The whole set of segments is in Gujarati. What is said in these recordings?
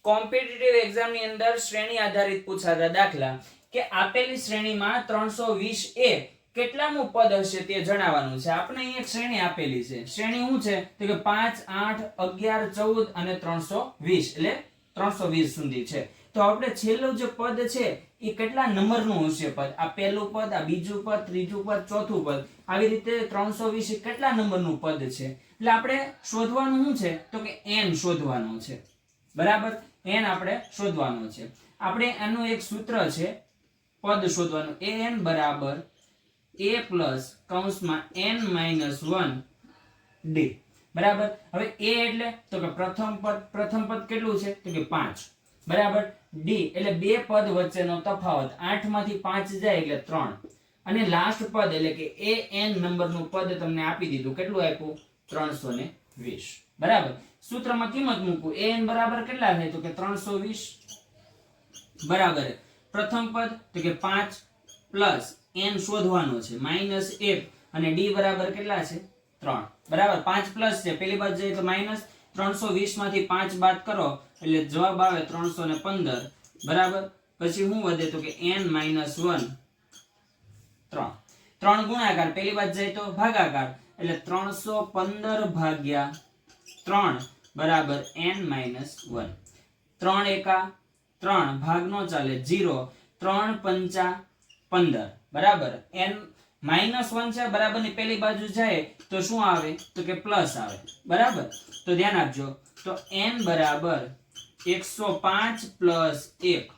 કોમ્પિટિટિવ એક્ઝામ ની અંદર શ્રેણી આધારિત પૂછાતા દાખલા કે આપેલી શ્રેણીમાં 320 એ કેટલામું પદ હશે તે જણાવવાનું છે. આપણે અહીં એક શ્રેણી આપેલી છે. શ્રેણી શું છે તો કે 5 8 11 14 અને 320 એટલે 320 સુધી છે. તો આપણે છેલ્લું જે પદ છે એ કેટલા નંબરનું હશે પદ? આ પહેલું પદ, આ બીજું પદ, ત્રીજું પદ, ચોથું પદ, આવી રીતે 320 કેટલા નંબરનું પદ છે. એટલે આપણે શોધવાનું શું છે તો કે n શોધવાનું છે. બરાબર, n આપણે શોધવાનું છે. આપણે આનું એક સૂત્ર છે પદ શોધવાનું, an બરાબર a પ્લસ કૌંસમાં n માઇનસ 1 d. બરાબર. હવે a એટલે તો કે પ્રથમ પદ કેટલું છે તો કે 5. બરાબર. d એટલે બે પદ વચ્ચેનો તફાવત, 8 માંથી 5 જાય એટલે 3. અને લાસ્ટ પદ એટલે કે an નંબરનું પદ તમને આપી દીધું. કેટલું આપ્યું? 320. બરાબર. સૂત્રમાં કિંમત મૂકવું. an બરાબર કેટલા થાય તો કે 320 બરાબર પ્રથમ પદ તો કે 5 પ્લસ n શોધવાનો છે માઈનસ 1 અને d બરાબર કેટલા છે 3. બરાબર. 5 પ્લસ છે, પેલી બાજુ જઈએ તો માઈનસ, 320 માંથી 5 બાદ કરો એટલે જવાબ આવે 315. બરાબર. પછી શું વધે તો કે n માઈનસ 1 3. 3 ગુણાકાર, પેલી બાજુ જાય તો ભાગાકાર એટલે 315 ભાગ્યા 3 બરાબર n માઈનસ 1. 3 એકા 3 ભાગ નો ચાલે 0. 3 પંચા 15. બરાબર. n માઈનસ 1 છે બરાબર ની પેલી બાજુ જાય તો શું આવે તો કે પ્લસ આવે. બરાબર. તો ધ્યાન આપજો. તો n બરાબર 105 પ્લસ 1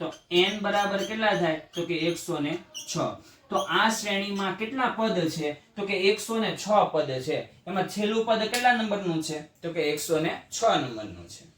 તો n બરાબર કેટલા થાય તો કે 106. તો આ શ્રેણીમાં કેટલા પદ છે તો કે 106 પદ છે. એમાં છેલ્લું પદ કેટલા નંબરનું છે તો કે 106 નંબરનું છે.